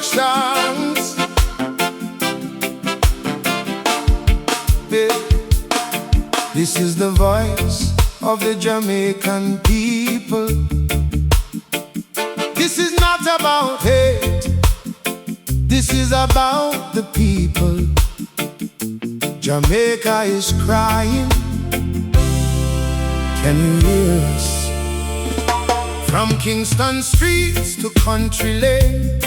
Productions. This is the voice of the Jamaican people. This is not about hate, this is about the people. Jamaica is crying, can you hear us? From Kingston streets to country lane,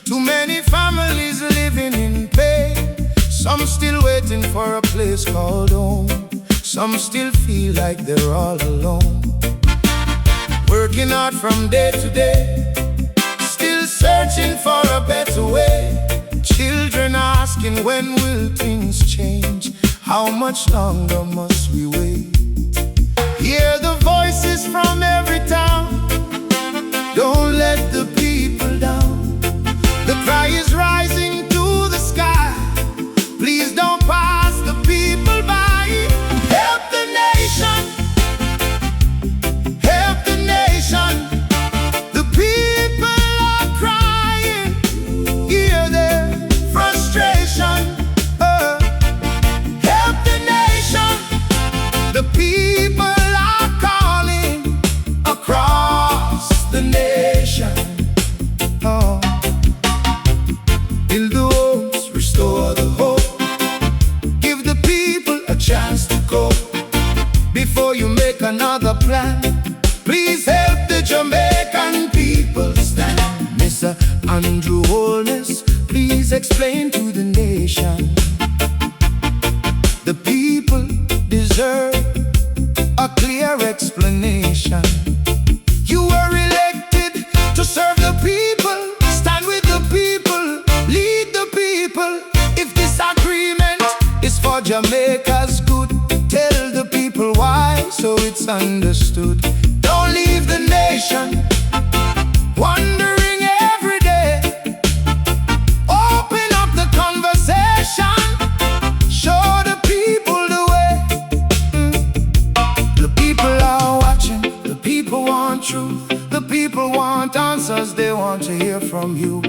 too many families living in pain. Some still waiting for a place called home. Some still feel like they're all alone. Working hard from day to day, still searching for a better way. Children asking, when will things change? How much longer must we wait? Hear the voices from every town, don't let the people down. The cry is rising to the sky, please don't pass the people by. Help the nation, help the nation. The people are crying, hear their frustration. Help the nation, the people are calling across the nation. Build the homes, restore the hope, give the people a chance to go. Before you make another plan, please help the Jamaican people stand. Mr. Andrew Holness, please explain to the nation. The people deserve a clear explanation. You were elected to serve the people, stand with the people, lead the people. If this agreement is for Jamaica's good, tell the people why, so it's understood. Don't leave the nation wondering every day. Open up the conversation, show the people the way. The people are watching, the people want truth, the people want answers, they want to hear from you.